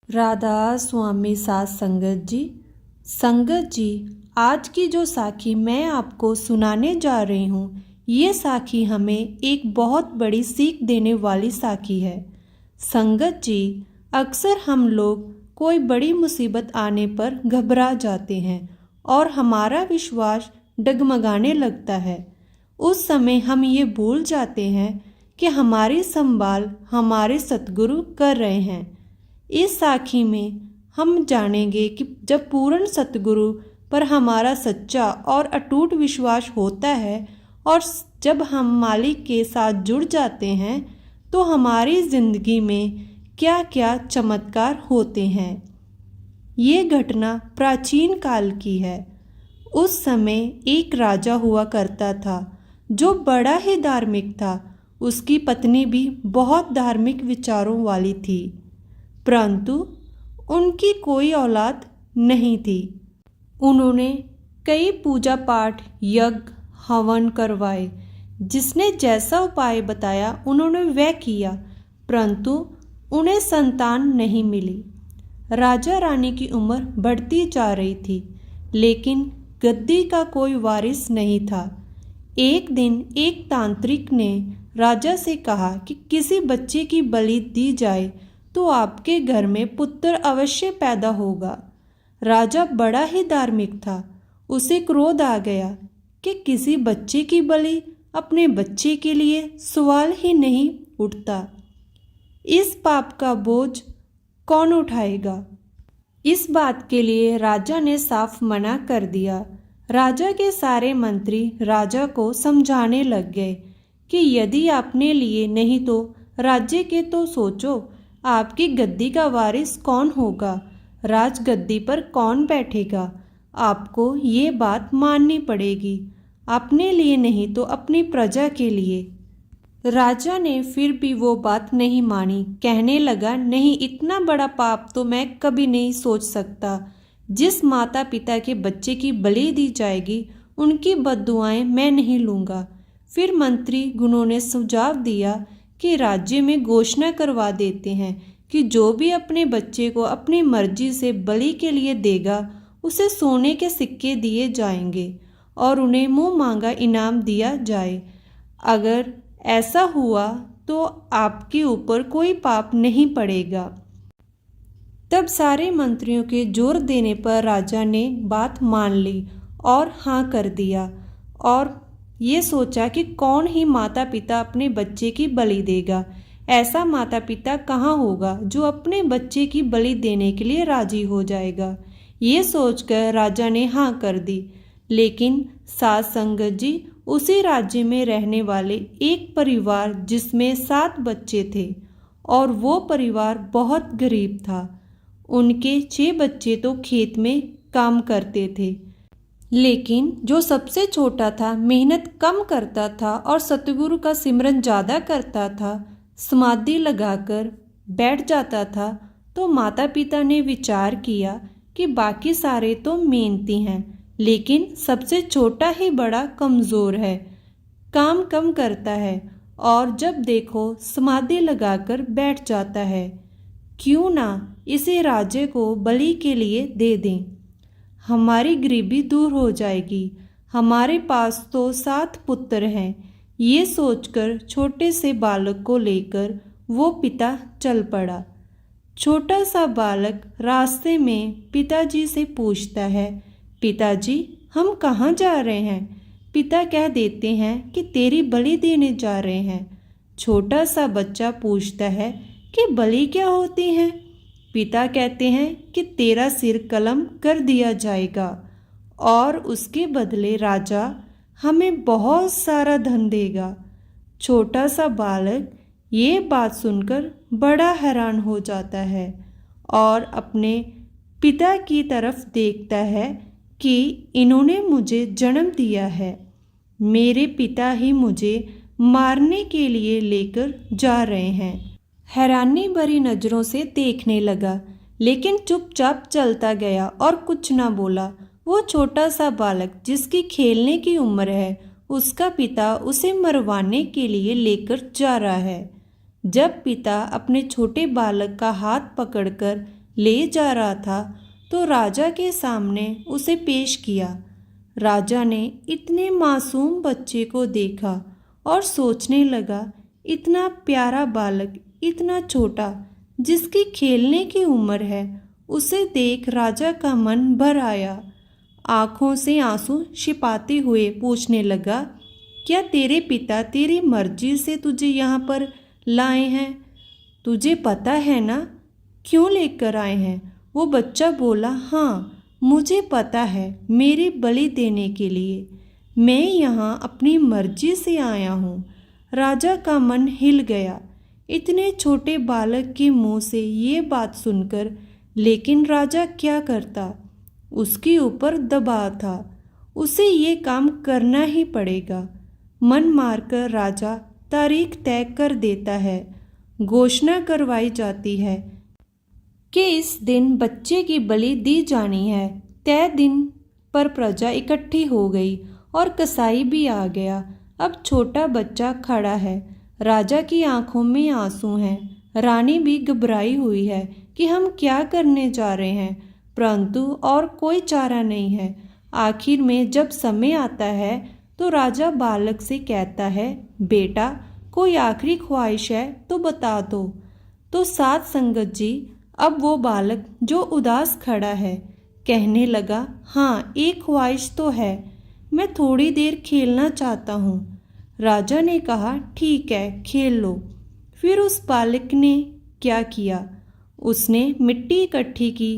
राधा स्वामी साथ संगत जी, आज की जो साखी मैं आपको सुनाने जा रही हूँ, ये साखी हमें एक बहुत बड़ी सीख देने वाली साखी है। संगत जी, अक्सर हम लोग कोई बड़ी मुसीबत आने पर घबरा जाते हैं और हमारा विश्वास डगमगाने लगता है। उस समय हम ये भूल जाते हैं कि हमारी संभाल हमारे सतगुरु कर रहे हैं। इस साखी में हम जानेंगे कि जब पूर्ण सतगुरु पर हमारा सच्चा और अटूट विश्वास होता है और जब हम मालिक के साथ जुड़ जाते हैं तो हमारी ज़िंदगी में क्या क्या चमत्कार होते हैं। ये घटना प्राचीन काल की है। उस समय एक राजा हुआ करता था जो बड़ा ही धार्मिक था। उसकी पत्नी भी बहुत धार्मिक विचारों वाली थी, परंतु उनकी कोई औलाद नहीं थी। उन्होंने कई पूजा पाठ, यज्ञ, हवन करवाए। जिसने जैसा उपाय बताया उन्होंने वह किया, परंतु उन्हें संतान नहीं मिली। राजा रानी की उम्र बढ़ती जा रही थी, लेकिन गद्दी का कोई वारिस नहीं था। एक दिन एक तांत्रिक ने राजा से कहा कि किसी बच्चे की बलि दी जाए तो आपके घर में पुत्र अवश्य पैदा होगा। राजा बड़ा ही धार्मिक था। उसे क्रोध आ गया कि किसी बच्चे की बलि, अपने बच्चे के लिए सवाल ही नहीं उठता। इस पाप का बोझ कौन उठाएगा? इस बात के लिए राजा ने साफ मना कर दिया। राजा के सारे मंत्री राजा को समझाने लग गए कि यदि आपने लिए नहीं तो राज्य के तो सोचो, आपकी गद्दी का वारिस कौन होगा, राजगद्दी पर कौन बैठेगा। आपको ये बात माननी पड़ेगी, अपने लिए नहीं तो अपनी प्रजा के लिए। राजा ने फिर भी वो बात नहीं मानी। कहने लगा, नहीं, इतना बड़ा पाप तो मैं कभी नहीं सोच सकता। जिस माता पिता के बच्चे की बलि दी जाएगी उनकी बद्दुआएं मैं नहीं लूँगा। फिर मंत्री गुणों ने सुझाव दिया कि राज्य में घोषणा करवा देते हैं कि जो भी अपने बच्चे को अपनी मर्जी से बलि के लिए देगा उसे सोने के सिक्के दिए जाएंगे और उन्हें मुंह मांगा इनाम दिया जाए। अगर ऐसा हुआ तो आपके ऊपर कोई पाप नहीं पड़ेगा। तब सारे मंत्रियों के जोर देने पर राजा ने बात मान ली और हाँ कर दिया और ये सोचा कि कौन ही माता पिता अपने बच्चे की बलि देगा। ऐसा माता पिता कहाँ होगा जो अपने बच्चे की बलि देने के लिए राजी हो जाएगा। ये सोचकर राजा ने हाँ कर दी। लेकिन साथ संगत जी, उसी राज्य में रहने वाले एक परिवार जिसमें 7 बच्चे थे और वो परिवार बहुत गरीब था। उनके 6 बच्चे तो खेत में काम करते थे, लेकिन जो सबसे छोटा था मेहनत कम करता था और सतगुरु का सिमरन ज़्यादा करता था, समाधि लगाकर बैठ जाता था। तो माता पिता ने विचार किया कि बाकी सारे तो मेहनती हैं, लेकिन सबसे छोटा ही बड़ा कमज़ोर है, काम कम करता है और जब देखो समाधि लगाकर बैठ जाता है। क्यों ना इसे राजे को बलि के लिए दे दें, हमारी गरीबी दूर हो जाएगी। हमारे पास तो 7 पुत्र हैं। ये सोचकर छोटे से बालक को लेकर वो पिता चल पड़ा। छोटा सा बालक रास्ते में पिताजी से पूछता है, पिताजी, हम कहाँ जा रहे हैं? पिता कह देते हैं कि तेरी बलि देने जा रहे हैं। छोटा सा बच्चा पूछता है कि बलि क्या होती है? पिता कहते हैं कि तेरा सिर कलम कर दिया जाएगा और उसके बदले राजा हमें बहुत सारा धन देगा। छोटा सा बालक ये बात सुनकर बड़ा हैरान हो जाता है और अपने पिता की तरफ देखता है कि इन्होंने मुझे जन्म दिया है, मेरे पिता ही मुझे मारने के लिए लेकर जा रहे हैं। हैरानी भरी नज़रों से देखने लगा, लेकिन चुपचाप चलता गया और कुछ ना बोला। वो छोटा सा बालक जिसकी खेलने की उम्र है, उसका पिता उसे मरवाने के लिए लेकर जा रहा है। जब पिता अपने छोटे बालक का हाथ पकड़कर ले जा रहा था तो राजा के सामने उसे पेश किया। राजा ने इतने मासूम बच्चे को देखा और सोचने लगा, इतना प्यारा बालक, इतना छोटा, जिसकी खेलने की उम्र है, उसे देख राजा का मन भर आया। आंखों से आंसू छिपाते हुए पूछने लगा, क्या तेरे पिता तेरी मर्जी से तुझे यहाँ पर लाए हैं? तुझे पता है ना क्यों लेकर आए हैं? वो बच्चा बोला, हाँ मुझे पता है, मेरी बलि देने के लिए। मैं यहाँ अपनी मर्जी से आया हूँ। राजा का मन हिल गया इतने छोटे बालक के मुंह से ये बात सुनकर, लेकिन राजा क्या करता? उसके ऊपर दबाव था, उसे ये काम करना ही पड़ेगा। मन मारकर राजा तारीख तय कर देता है। घोषणा करवाई जाती है कि इस दिन बच्चे की बलि दी जानी है। तय दिन पर प्रजा इकट्ठी हो गई और कसाई भी आ गया। अब छोटा बच्चा खड़ा है, राजा की आंखों में आंसू हैं। रानी भी घबराई हुई है कि हम क्या करने जा रहे हैं, परंतु और कोई चारा नहीं है। आखिर में जब समय आता है तो राजा बालक से कहता है, बेटा कोई आखिरी ख्वाहिश है तो बता दो। तो साध संगत जी, अब वो बालक जो उदास खड़ा है कहने लगा, हाँ एक ख्वाहिश तो है, मैं थोड़ी देर खेलना चाहता हूँ। राजा ने कहा, ठीक है खेल लो। फिर उस बालक ने क्या किया, उसने मिट्टी इकट्ठी की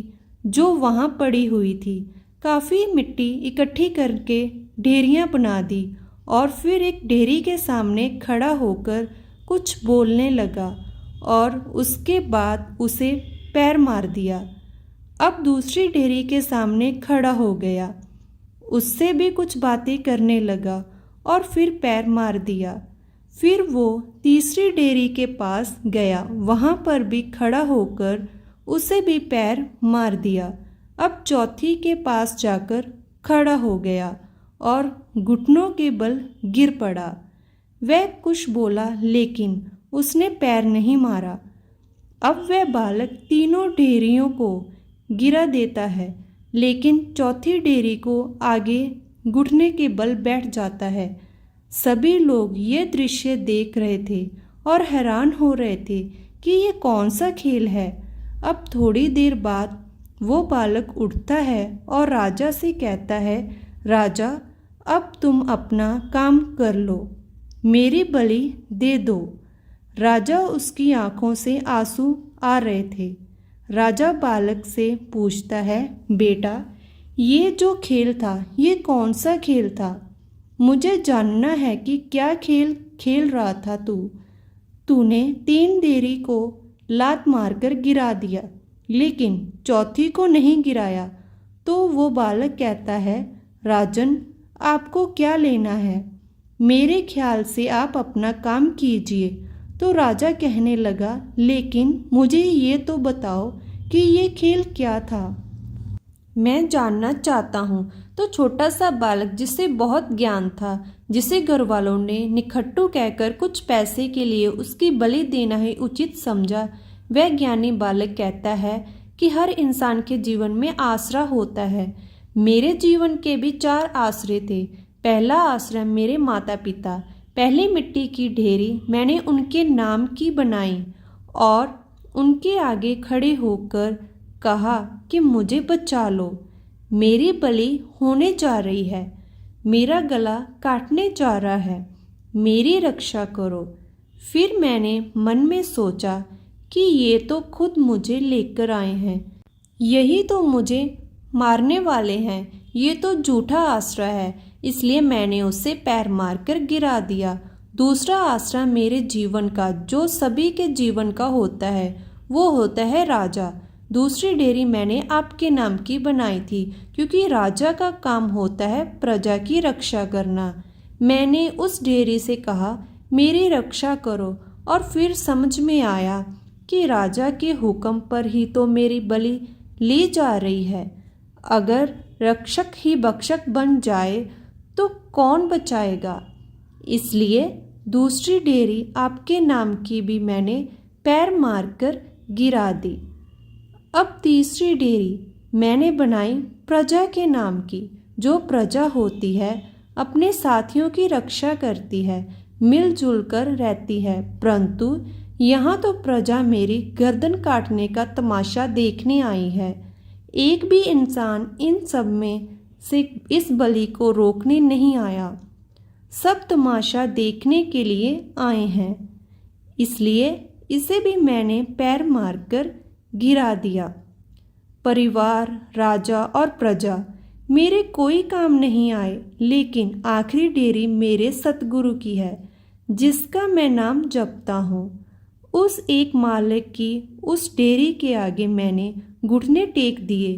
जो वहाँ पड़ी हुई थी। काफ़ी मिट्टी इकट्ठी करके ढेरियाँ बना दी और फिर एक ढेरी के सामने खड़ा होकर कुछ बोलने लगा और उसके बाद उसे पैर मार दिया। अब दूसरी ढेरी के सामने खड़ा हो गया, उससे भी कुछ बातें करने लगा और फिर पैर मार दिया। फिर वो तीसरी डेयरी के पास गया, वहाँ पर भी खड़ा होकर उसे भी पैर मार दिया। अब चौथी के पास जाकर खड़ा हो गया और घुटनों के बल गिर पड़ा। वह कुछ बोला लेकिन उसने पैर नहीं मारा। अब वह बालक तीनों डेयरियों को गिरा देता है, लेकिन चौथी डेयरी को आगे घुटने के बल बैठ जाता है। सभी लोग ये दृश्य देख रहे थे और हैरान हो रहे थे कि ये कौन सा खेल है। अब थोड़ी देर बाद वो बालक उठता है और राजा से कहता है, राजा अब तुम अपना काम कर लो, मेरी बलि दे दो। राजा उसकी आंखों से आंसू आ रहे थे। राजा बालक से पूछता है, बेटा ये जो खेल था ये कौन सा खेल था? मुझे जानना है कि क्या खेल खेल रहा था तूने 3 डेयरी को लात मारकर गिरा दिया, लेकिन चौथी को नहीं गिराया। तो वो बालक कहता है, राजन आपको क्या लेना है, मेरे ख्याल से आप अपना काम कीजिए। तो राजा कहने लगा, लेकिन मुझे ये तो बताओ कि ये खेल क्या था, मैं जानना चाहता हूँ। तो छोटा सा बालक जिसे बहुत ज्ञान था, जिसे घर वालों ने निखट्टू कहकर कुछ पैसे के लिए उसकी बलि देना ही उचित समझा, वह ज्ञानी बालक कहता है कि हर इंसान के जीवन में आसरा होता है। मेरे जीवन के भी 4 आसरे थे। पहला आसरा मेरे माता पिता। पहली मिट्टी की ढेरी मैंने उनके नाम की बनाई और उनके आगे खड़े होकर कहा कि मुझे बचा लो, मेरी बलि होने जा रही है, मेरा गला काटने जा रहा है, मेरी रक्षा करो। फिर मैंने मन में सोचा कि ये तो खुद मुझे लेकर आए हैं, यही तो मुझे मारने वाले हैं, ये तो झूठा आसरा है, इसलिए मैंने उसे पैर मारकर गिरा दिया। दूसरा आसरा मेरे जीवन का, जो सभी के जीवन का होता है, वो होता है राजा। दूसरी डेयरी मैंने आपके नाम की बनाई थी, क्योंकि राजा का काम होता है प्रजा की रक्षा करना। मैंने उस डेयरी से कहा, मेरी रक्षा करो, और फिर समझ में आया कि राजा के हुक्म पर ही तो मेरी बलि ली जा रही है। अगर रक्षक ही भक्षक बन जाए तो कौन बचाएगा? इसलिए दूसरी डेयरी आपके नाम की भी मैंने पैर मारकर गिरा दी। अब तीसरी डेयरी मैंने बनाई प्रजा के नाम की। जो प्रजा होती है अपने साथियों की रक्षा करती है, मिलजुल कर रहती है, परंतु यहाँ तो प्रजा मेरी गर्दन काटने का तमाशा देखने आई है। एक भी इंसान इन सब में से इस बलि को रोकने नहीं आया। सब तमाशा देखने के लिए आए हैं, इसलिए इसे भी मैंने पैर मारकर गिरा दिया। परिवार, राजा और प्रजा मेरे कोई काम नहीं आए, लेकिन आखिरी डेयरी मेरे सतगुरु की है, जिसका मैं नाम जपता हूँ। उस एक मालिक की उस डेयरी के आगे मैंने घुटने टेक दिए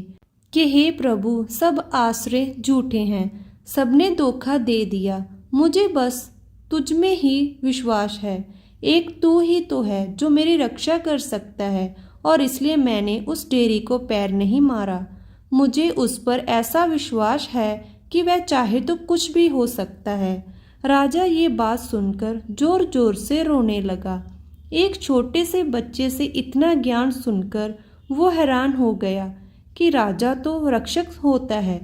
कि हे प्रभु, सब आश्रय झूठे हैं, सबने धोखा दे दिया। मुझे बस तुझ में ही विश्वास है। एक तू ही तो है जो मेरी रक्षा कर सकता है, और इसलिए मैंने उस डेयरी को पैर नहीं मारा। मुझे उस पर ऐसा विश्वास है कि वह चाहे तो कुछ भी हो सकता है। राजा ये बात सुनकर जोर जोर से रोने लगा। एक छोटे से बच्चे से इतना ज्ञान सुनकर वो हैरान हो गया कि राजा तो रक्षक होता है।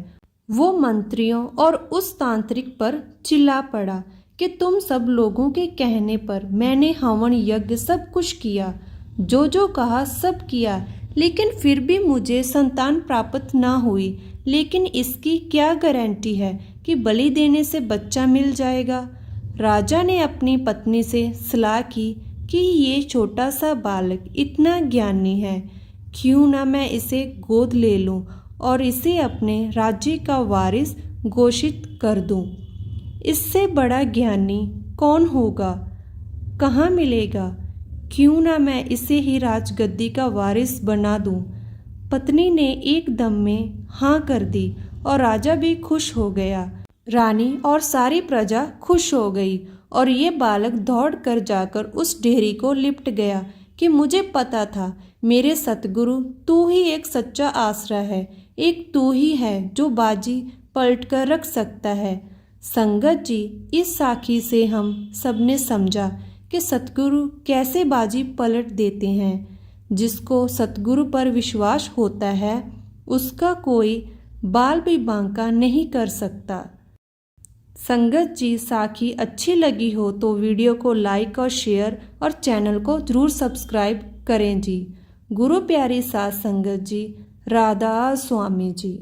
वो मंत्रियों और उस तांत्रिक पर चिल्ला पड़ा कि तुम सब लोगों के कहने पर मैंने हवन यज्ञ सब कुछ किया, जो जो कहा सब किया, लेकिन फिर भी मुझे संतान प्राप्त ना हुई। लेकिन इसकी क्या गारंटी है कि बलि देने से बच्चा मिल जाएगा? राजा ने अपनी पत्नी से सलाह की कि ये छोटा सा बालक इतना ज्ञानी है, क्यों ना मैं इसे गोद ले लूं और इसे अपने राज्य का वारिस घोषित कर दूं। इससे बड़ा ज्ञानी कौन होगा, कहाँ मिलेगा? क्यों ना मैं इसे ही राजगद्दी का वारिस बना दूं। पत्नी ने एकदम में हाँ कर दी और राजा भी खुश हो गया। रानी और सारी प्रजा खुश हो गई और ये बालक दौड़ कर जाकर उस डेयरी को लिपट गया कि मुझे पता था मेरे सतगुरु, तू ही एक सच्चा आसरा है, एक तू ही है जो बाजी पलट कर रख सकता है। संगत जी, इस साखी से हम सबने समझा कि सतगुरु कैसे बाजी पलट देते हैं। जिसको सतगुरु पर विश्वास होता है उसका कोई बाल भी बांका नहीं कर सकता। संगत जी, साखी अच्छी लगी हो तो वीडियो को लाइक और शेयर और चैनल को जरूर सब्सक्राइब करें जी। गुरु प्यारी साध संगत जी, राधा स्वामी जी।